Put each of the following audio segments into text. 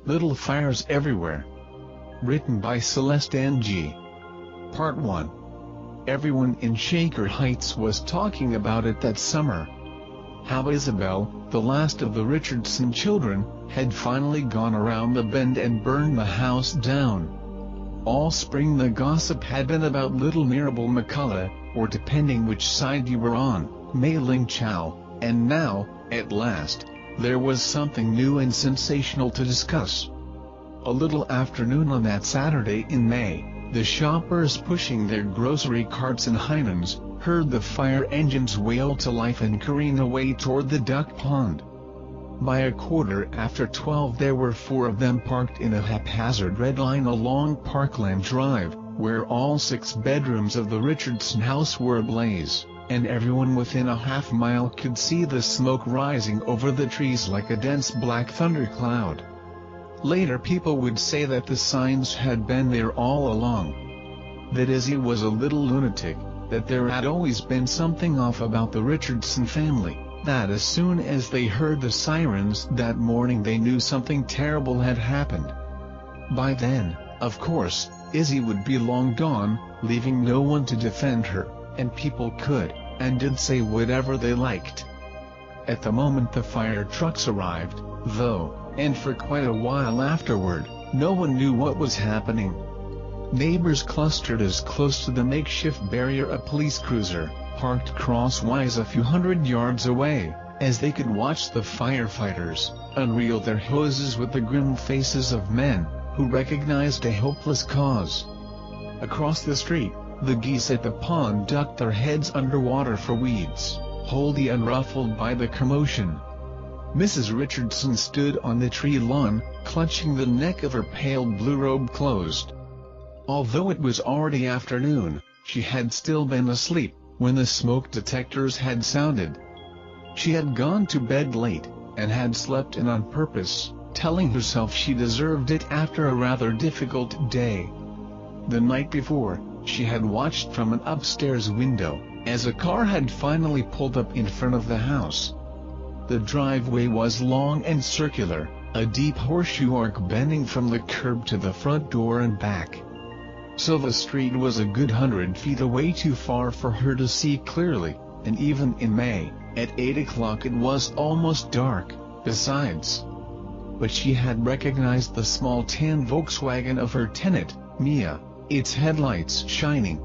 Little Fires Everywhere. Written by Celeste Ng.It. Part 1. Everyone in Shaker Heights was talking about it that summer. How Isabel, the last of the Richardson children, had finally gone around the bend and burned the house down. All spring the gossip had been about little Mirabel McCullough, or depending which side you were on, Mei Ling Chow, and now, at last, there was something new and sensational to discuss. A little afternoon on that Saturday in May, the shoppers pushing their grocery carts in Heinens, heard the fire engines wail to life and careen away toward the duck pond. By 12:15 there were 4 of them parked in a haphazard red line along Parkland Drive, where all 6 bedrooms of the Richardson house were ablaze, and everyone within a half-mile could see the smoke rising over the trees like a dense black thundercloud. Later people would say that the signs had been there all along. That Izzy was a little lunatic, that there had always been something off about the Richardson family, that as soon as they heard the sirens that morning they knew something terrible had happened. By then, of course, Izzy would be long gone, leaving no one to defend her, and people could, and did say whatever they liked. At the moment the fire trucks arrived, though, and for quite a while afterward, no one knew what was happening. Neighbors clustered as close to the makeshift barrier a police cruiser, parked crosswise a few hundred yards away, as they could watch the firefighters unreel their hoses with the grim faces of men who recognized a hopeless cause. Across the street, the geese at the pond ducked their heads underwater for weeds, wholly unruffled by the commotion. Mrs. Richardson stood on the tree lawn, clutching the neck of her pale blue robe closed. Although it was already afternoon, she had still been asleep when the smoke detectors had sounded. She had gone to bed late, and had slept in on purpose, telling herself she deserved it after a rather difficult day. The night before, she had watched from an upstairs window, as a car had finally pulled up in front of the house. The driveway was long and circular, a deep horseshoe arc bending from the curb to the front door and back. So the street was a good 100 feet away, too far for her to see clearly, and even in May, at 8 o'clock it was almost dark, besides. But she had recognized the small tan Volkswagen of her tenant, Mia, its headlights shining.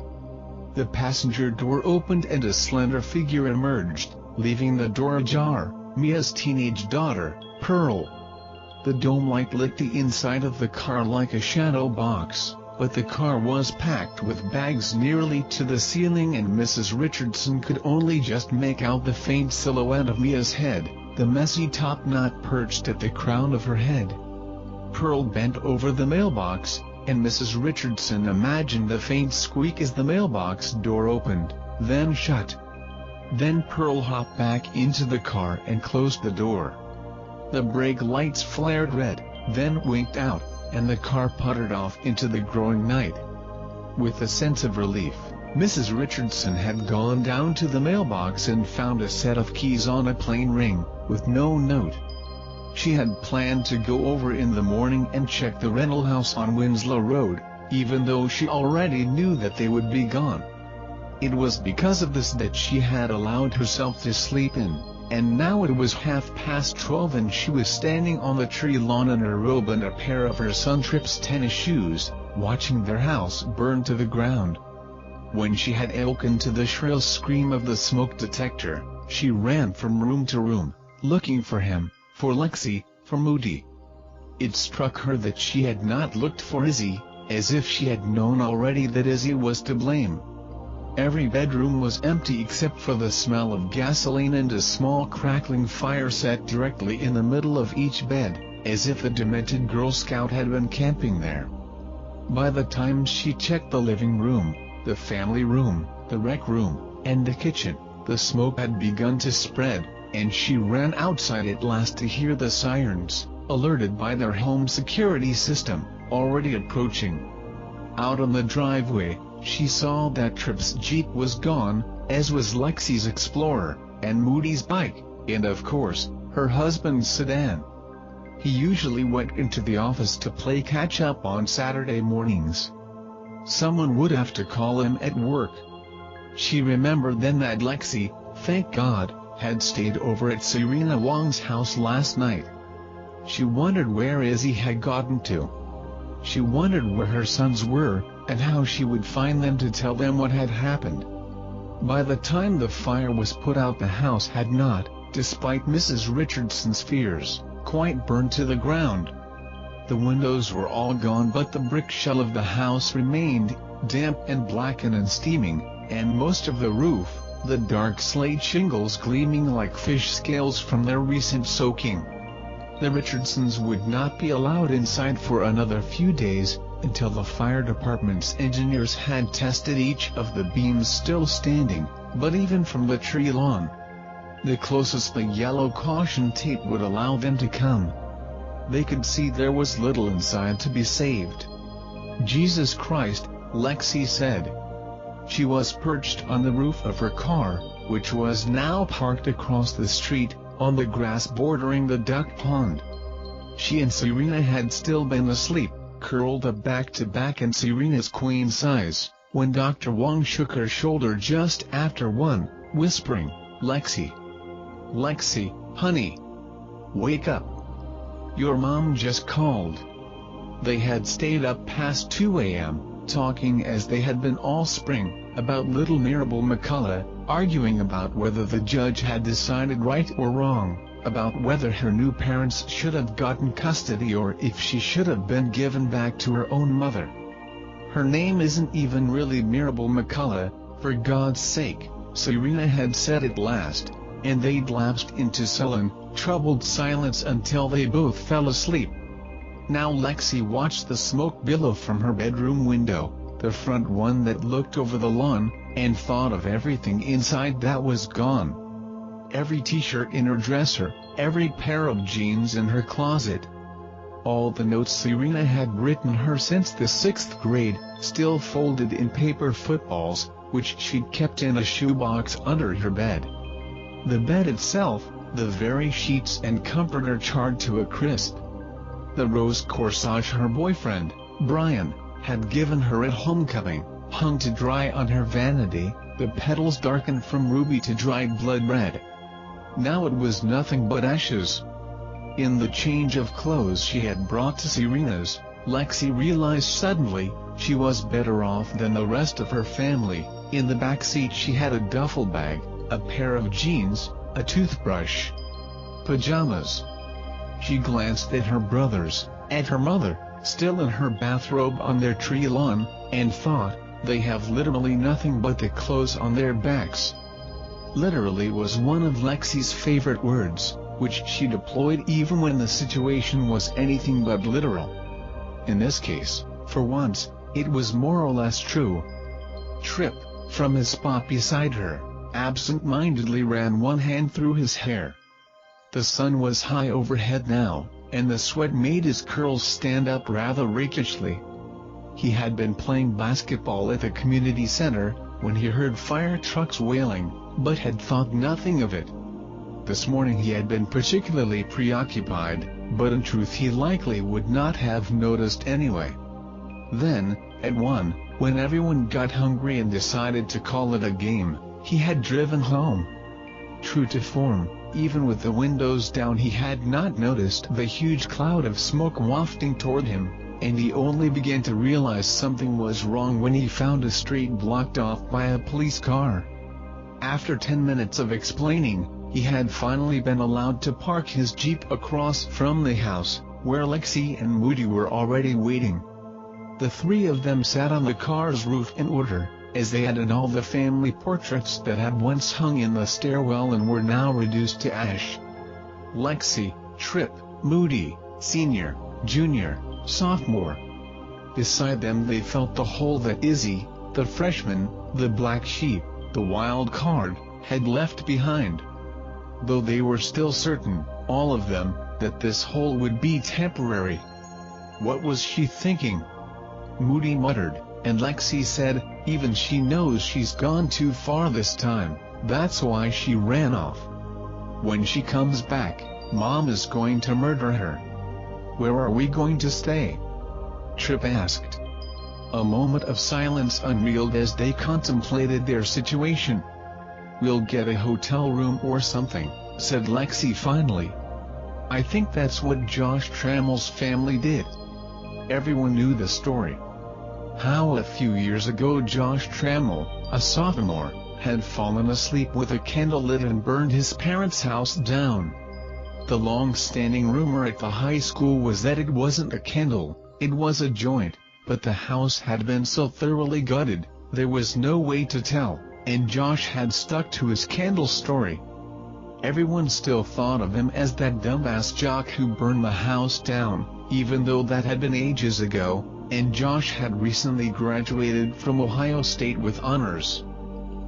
The passenger door opened and a slender figure emerged, leaving the door ajar, Mia's teenage daughter, Pearl. The dome light lit the inside of the car like a shadow box, but the car was packed with bags nearly to the ceiling and Mrs. Richardson could only just make out the faint silhouette of Mia's head, the messy top knot perched at the crown of her head. Pearl bent over the mailbox, and Mrs. Richardson imagined a faint squeak as the mailbox door opened, then shut. Then Pearl hopped back into the car and closed the door. The brake lights flared red, then winked out, and the car puttered off into the growing night. With a sense of relief, Mrs. Richardson had gone down to the mailbox and found a set of keys on a plain ring, with no note. She had planned to go over in the morning and check the rental house on Winslow Road, even though she already knew that they would be gone. It was because of this that she had allowed herself to sleep in, and now it was 12:30 and she was standing on the tree lawn in her robe and a pair of her Suntrips tennis shoes, watching their house burn to the ground. When she had awoken to the shrill scream of the smoke detector, she ran from room to room, looking for him, for Lexi, for Moody. It struck her that she had not looked for Izzy, as if she had known already that Izzy was to blame. Every bedroom was empty except for the smell of gasoline and a small crackling fire set directly in the middle of each bed, as if a demented Girl Scout had been camping there. By the time she checked the living room, the family room, the rec room, and the kitchen, the smoke had begun to spread, and she ran outside at last to hear the sirens, alerted by their home security system, already approaching. Out on the driveway, she saw that Tripp's Jeep was gone, as was Lexi's Explorer, and Moody's bike, and of course, her husband's sedan. He usually went into the office to play catch-up on Saturday mornings. Someone would have to call him at work. She remembered then that Lexi, thank God, had stayed over at Serena Wong's house last night. She wondered where Izzy had gotten to. She wondered where her sons were, and how she would find them to tell them what had happened. By the time the fire was put out, the house had not, despite Mrs. Richardson's fears, quite burned to the ground. The windows were all gone, but the brick shell of the house remained, damp and blackened and steaming, and most of the roof, the dark slate shingles gleaming like fish scales from their recent soaking. The Richardsons would not be allowed inside for another few days, until the fire department's engineers had tested each of the beams still standing, but even from the tree lawn, the closest the yellow caution tape would allow them to come, they could see there was little inside to be saved. Jesus Christ, Lexi said. She was perched on the roof of her car, which was now parked across the street, on the grass bordering the duck pond. She and Serena had still been asleep, curled up back to back in Serena's queen size, when Dr. Wong shook her shoulder just after 1, whispering, "Lexi. Lexi, honey. Wake up. Your mom just called." They had stayed up past 2 a.m., talking as they had been all spring, about little Mirabel McCullough, arguing about whether the judge had decided right or wrong, about whether her new parents should have gotten custody or if she should have been given back to her own mother. "Her name isn't even really Mirabel McCullough, for God's sake," Serena had said at last, and they'd lapsed into sullen, troubled silence until they both fell asleep. Now Lexi watched the smoke billow from her bedroom window, the front one that looked over the lawn, and thought of everything inside that was gone. Every t-shirt in her dresser, every pair of jeans in her closet. All the notes Serena had written her since the 6th grade, still folded in paper footballs, which she'd kept in a shoebox under her bed. The bed itself, the very sheets and comforter charred to a crisp. The rose corsage her boyfriend, Brian, had given her at homecoming, hung to dry on her vanity, the petals darkened from ruby to dried blood red. Now it was nothing but ashes. In the change of clothes she had brought to Serena's, Lexi realized suddenly, she was better off than the rest of her family. In the back seat she had a duffel bag, a pair of jeans, a toothbrush, pajamas. She glanced at her brothers, at her mother, still in her bathrobe on their tree lawn, and thought, they have literally nothing but the clothes on their backs. Literally was one of Lexi's favorite words, which she deployed even when the situation was anything but literal. In this case, for once, it was more or less true. Tripp, from his spot beside her, absent-mindedly ran one hand through his hair. The sun was high overhead now, and the sweat made his curls stand up rather rakishly. He had been playing basketball at the community center, when he heard fire trucks wailing, but had thought nothing of it. This morning he had been particularly preoccupied, but in truth he likely would not have noticed anyway. Then, at 1, when everyone got hungry and decided to call it a game, he had driven home. True to form, even with the windows down he had not noticed the huge cloud of smoke wafting toward him, and he only began to realize something was wrong when he found a street blocked off by a police car. After 10 minutes of explaining, he had finally been allowed to park his Jeep across from the house, where Lexi and Moody were already waiting. The three of them sat on the car's roof in order, as they had in all the family portraits that had once hung in the stairwell and were now reduced to ash. Lexi, Tripp, Moody, Senior, Junior, Sophomore. Beside them they felt the hole that Izzy, the freshman, the black sheep, the wild card, had left behind. Though they were still certain, all of them, that this hole would be temporary. What was she thinking? Moody muttered, and Lexi said, even she knows she's gone too far this time, that's why she ran off. When she comes back, Mom is going to murder her. Where are we going to stay? Trip asked. A moment of silence unreeled as they contemplated their situation. We'll get a hotel room or something, said Lexi finally. I think that's what Josh Trammell's family did. Everyone knew the story. How a few years ago Josh Trammell, a sophomore, had fallen asleep with a candle lit and burned his parents' house down. The long-standing rumor at the high school was that it wasn't a candle, it was a joint, but the house had been so thoroughly gutted, there was no way to tell, and Josh had stuck to his candle story. Everyone still thought of him as that dumbass jock who burned the house down, even though that had been ages ago, and Josh had recently graduated from Ohio State with honors.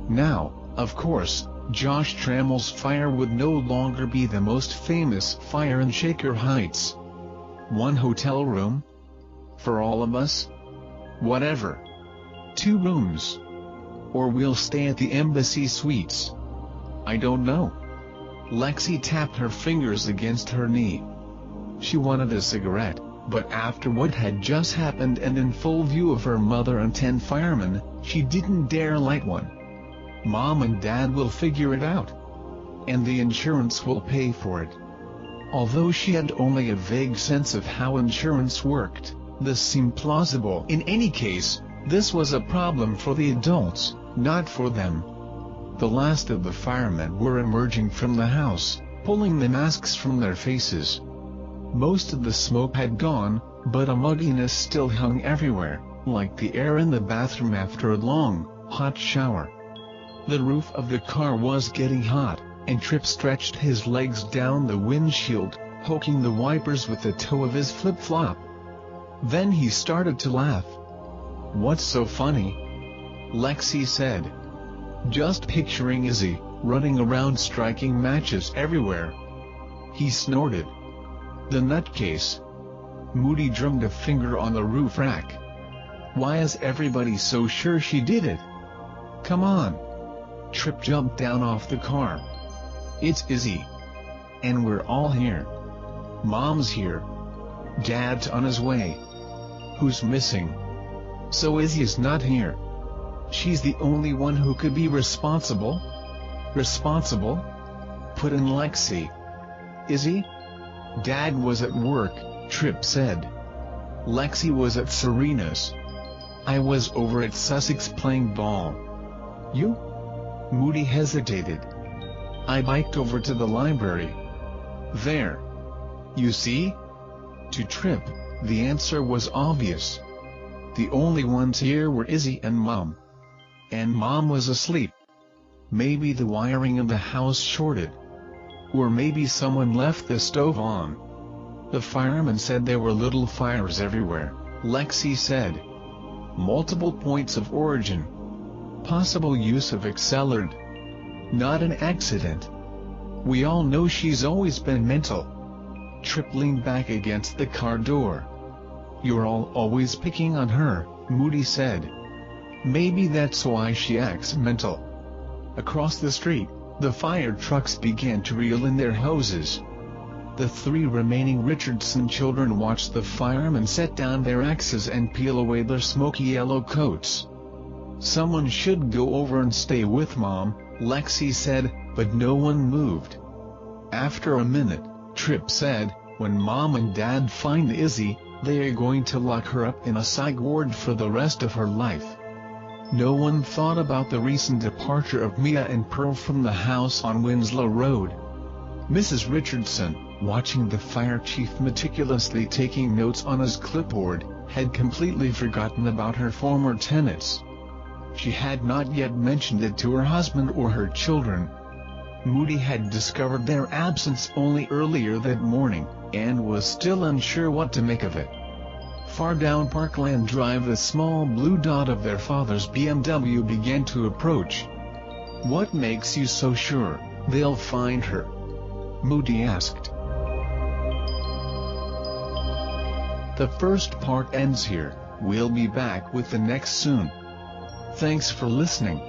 Now, of course, Josh Trammell's fire would no longer be the most famous fire in Shaker Heights. One hotel room? For all of us? Whatever. 2 rooms. Or we'll stay at the Embassy Suites. I don't know. Lexi tapped her fingers against her knee. She wanted a cigarette, but after what had just happened and in full view of her mother and 10 firemen, she didn't dare light one. Mom and Dad will figure it out. And the insurance will pay for it. Although she had only a vague sense of how insurance worked, this seemed plausible. In any case, this was a problem for the adults, not for them. The last of the firemen were emerging from the house, pulling the masks from their faces. Most of the smoke had gone, but a mugginess still hung everywhere, like the air in the bathroom after a long, hot shower. The roof of the car was getting hot, and Trip stretched his legs down the windshield, poking the wipers with the toe of his flip-flop. Then he started to laugh. "What's so funny?" Lexi said. "Just picturing Izzy, running around striking matches everywhere." He snorted. "The nutcase." Moody drummed a finger on the roof rack. "Why is everybody so sure she did it?" "Come on." Trip jumped down off the car. "It's Izzy. And we're all here. Mom's here. Dad's on his way. Who's missing? So Izzy's not here. She's the only one who could be responsible?" "Responsible?" put in Lexi. "Izzy? Dad was at work," Trip said. "Lexi was at Serena's. I was over at Sussex playing ball." "You?" Moody hesitated. "I biked over to the library. There. You see?" To Trip, the answer was obvious. The only ones here were Izzy and Mom. And Mom was asleep. Maybe the wiring in the house shorted. Or maybe someone left the stove on. The firemen said there were little fires everywhere, Lexi said. Multiple points of origin. Possible use of accelerant. Not an accident. We all know she's always been mental. Trip leaned back against the car door. "You're all always picking on her," Moody said. "Maybe that's why she acts mental." Across the street, the fire trucks began to reel in their hoses. The 3 remaining Richardson children watched the firemen set down their axes and peel away their smoky yellow coats. "Someone should go over and stay with Mom," Lexi said, but no one moved. After a minute, Trip said, "When Mom and Dad find Izzy, they are going to lock her up in a psych ward for the rest of her life." No one thought about the recent departure of Mia and Pearl from the house on Winslow Road. Mrs. Richardson, watching the fire chief meticulously taking notes on his clipboard, had completely forgotten about her former tenants. She had not yet mentioned it to her husband or her children. Moody had discovered their absence only earlier that morning, and was still unsure what to make of it. Far down Parkland Drive, the small blue dot of their father's BMW began to approach. "What makes you so sure they'll find her?" Moody asked. The first part ends here. We'll be back with the next soon. Thanks for listening.